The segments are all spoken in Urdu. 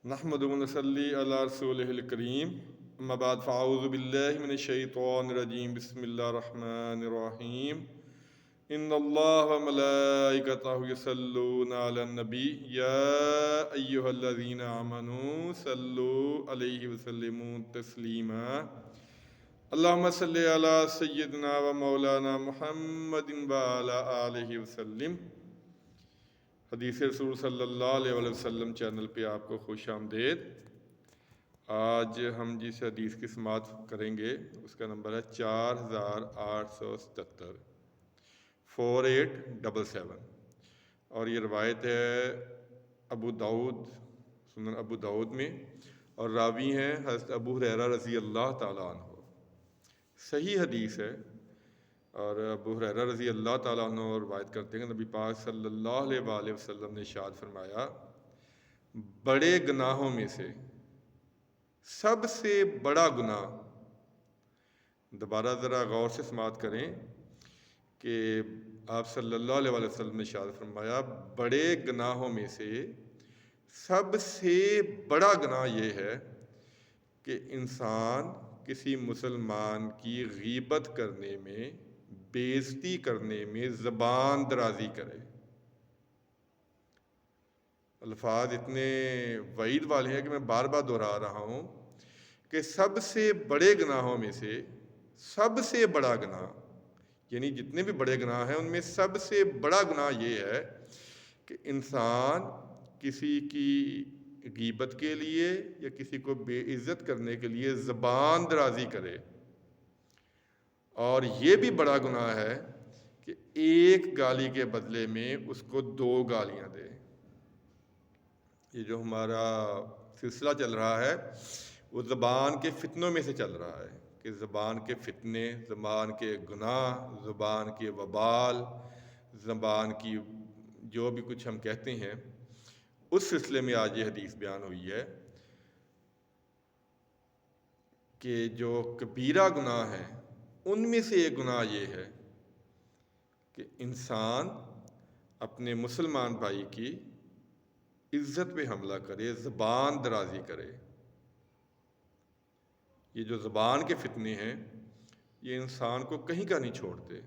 نحمد و نصلی علی رسولہ الکریم اما بعد فاعوذ باللہ من الشیطان الرجیم بسم اللہ الرحمن الرحیم ان اللہ و ملائکتہ یصلون علی النبی یا ایہا الذین آمنوا صلوا علیہ وسلموا تسلیما اللہم صلی علی سیدنا و مولانا محمد و علی آلہ وسلم۔ حدیث رسول صلی اللہ علیہ وسلم چینل پہ آپ کو خوش آمدید۔ آج ہم جس حدیث کی سماعت کریں گے اس کا نمبر ہے 4877 4877، اور یہ روایت ہے ابو داؤد، سنن ابو داؤد میں، اور راوی ہیں حضرت ابو ہریرہ رضی اللہ تعالیٰ عنہ۔ صحیح حدیث ہے، اور ابو ہریرہ رضی اللہ تعالیٰ عنہ روایت کرتے ہیں کہ نبی پاک صلی اللہ علیہ وآلہ وسلم نے ارشاد فرمایا، بڑے گناہوں میں سے سب سے بڑا گناہ، دوبارہ ذرا غور سے سماعت کریں کہ آپ صلی اللہ علیہ وآلہ وسلم نے ارشاد فرمایا، بڑے گناہوں میں سے سب سے بڑا گناہ یہ ہے کہ انسان کسی مسلمان کی غیبت کرنے میں، بے عزتی کرنے میں زبان درازی کرے۔ الفاظ اتنے وعید والے ہیں کہ میں بار بار دہرا رہا ہوں کہ سب سے بڑے گناہوں میں سے سب سے بڑا گناہ، یعنی جتنے بھی بڑے گناہ ہیں ان میں سب سے بڑا گناہ یہ ہے کہ انسان کسی کی غیبت کے لیے یا کسی کو بے عزت کرنے کے لیے زبان درازی کرے، اور یہ بھی بڑا گناہ ہے کہ ایک گالی کے بدلے میں اس کو 2 گالیاں دے۔ یہ جو ہمارا سلسلہ چل رہا ہے وہ زبان کے فتنوں میں سے چل رہا ہے کہ زبان کے فتنے، زبان کے گناہ، زبان کے وبال، زبان کی جو بھی کچھ ہم کہتے ہیں، اس سلسلے میں آج یہ حدیث بیان ہوئی ہے کہ جو کبیرہ گناہ ہیں ان میں سے ایک گناہ یہ ہے کہ انسان اپنے مسلمان بھائی کی عزت پہ حملہ کرے، زبان درازی کرے۔ یہ جو زبان کے فتنے ہیں یہ انسان کو کہیں کا نہیں چھوڑتے،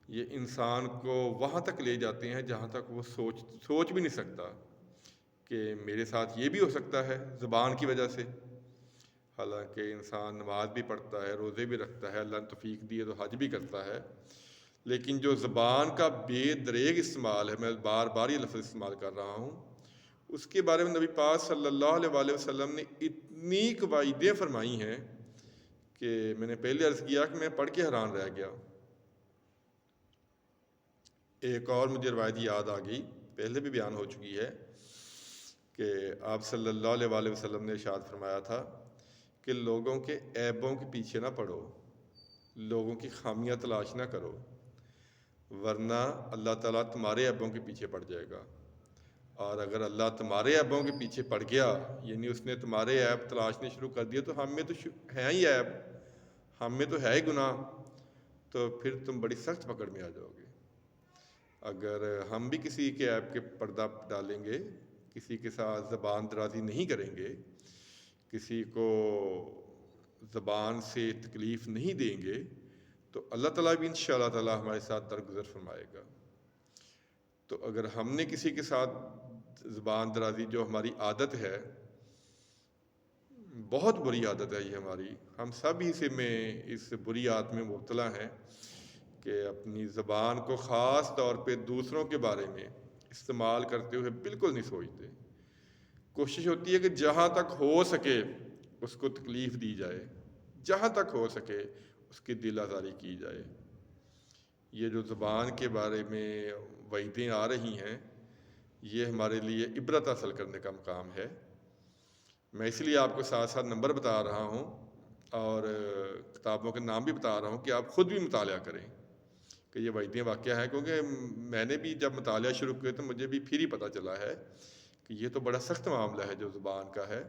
یہ انسان کو وہاں تک لے جاتے ہیں جہاں تک وہ سوچ بھی نہیں سکتا کہ میرے ساتھ یہ بھی ہو سکتا ہے زبان کی وجہ سے۔ حالانکہ انسان نماز بھی پڑھتا ہے، روزے بھی رکھتا ہے، اللہ نے توفیق دی ہے تو حج بھی کرتا ہے، لیکن جو زبان کا بے دریغ استعمال ہے، میں بار بار یہ لفظ استعمال کر رہا ہوں، اس کے بارے میں نبی پاک صلی اللہ علیہ وآلہ وسلم نے اتنی قواعدیں فرمائی ہیں کہ میں نے پہلے عرض کیا کہ میں پڑھ کے حیران رہ گیا۔ ایک اور مجھے روایت یاد آ گئی، پہلے بھی بیان ہو چکی ہے، کہ آپ صلی اللہ علیہ وآلہ وسلم نے ارشاد فرمایا تھا کہ لوگوں کے عیبوں کے پیچھے نہ پڑو، لوگوں کی خامیاں تلاش نہ کرو، ورنہ اللہ تعالیٰ تمہارے عیبوں کے پیچھے پڑ جائے گا، اور اگر اللہ تمہارے عیبوں کے پیچھے پڑ گیا، یعنی اس نے تمہارے عیب تلاشنے شروع کر دیے، تو ہم میں تو ہے ہی عیب، ہم میں تو ہے ہی گناہ، تو پھر تم بڑی سخت پکڑ میں آ جاؤ گے۔ اگر ہم بھی کسی کے عیب کے پردہ ڈالیں گے، کسی کے ساتھ زبان درازی نہیں کریں گے، کسی کو زبان سے تکلیف نہیں دیں گے، تو اللہ تعالیٰ بھی انشاءاللہ تعالیٰ ہمارے ساتھ درگزر فرمائے گا۔ تو اگر ہم نے کسی کے ساتھ زبان درازی، جو ہماری عادت ہے، بہت بری عادت ہے یہ ہماری، ہم سب ہی سے میں اس بری عادت میں مبتلا ہیں کہ اپنی زبان کو خاص طور پہ دوسروں کے بارے میں استعمال کرتے ہوئے بالکل نہیں سوچتے۔ کوشش ہوتی ہے کہ جہاں تک ہو سکے اس کو تکلیف دی جائے، جہاں تک ہو سکے اس کی دل آزاری کی جائے۔ یہ جو زبان کے بارے میں وعیدیں آ رہی ہیں، یہ ہمارے لیے عبرت حاصل کرنے کا مقام ہے۔ میں اس لیے آپ کو ساتھ ساتھ نمبر بتا رہا ہوں اور کتابوں کے نام بھی بتا رہا ہوں کہ آپ خود بھی مطالعہ کریں کہ یہ وعیدیں واقعہ ہیں، کیونکہ میں نے بھی جب مطالعہ شروع کیا تو مجھے بھی پھر ہی پتہ چلا ہے کہ یہ تو بڑا سخت معاملہ ہے جو زبان کا ہے،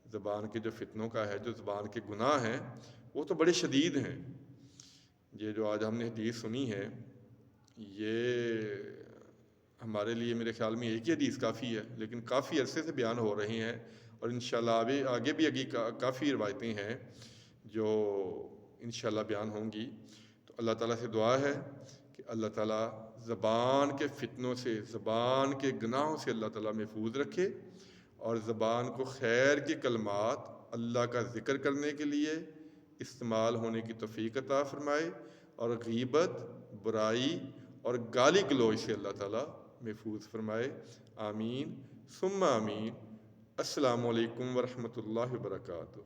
زبان کے جو فتنوں کا ہے، جو زبان کے گناہ ہیں وہ تو بڑے شدید ہیں۔ یہ جو آج ہم نے حدیث سنی ہے، یہ ہمارے لیے میرے خیال میں ایک ہی حدیث کافی ہے، لیکن کافی عرصے سے بیان ہو رہی ہیں، اور انشاءاللہ آگے بھی کافی روایتیں ہیں جو انشاءاللہ بیان ہوں گی۔ تو اللہ تعالیٰ سے دعا ہے کہ اللہ تعالیٰ زبان کے فتنوں سے، زبان کے گناہوں سے اللہ تعالیٰ محفوظ رکھے، اور زبان کو خیر کے کلمات، اللہ کا ذکر کرنے کے لیے استعمال ہونے کی توفیق عطا فرمائے، اور غیبت، برائی اور گالی گلوچ سے اللہ تعالیٰ محفوظ فرمائے۔ آمین ثم آمین۔ السلام علیکم ورحمۃ اللہ وبرکاتہ۔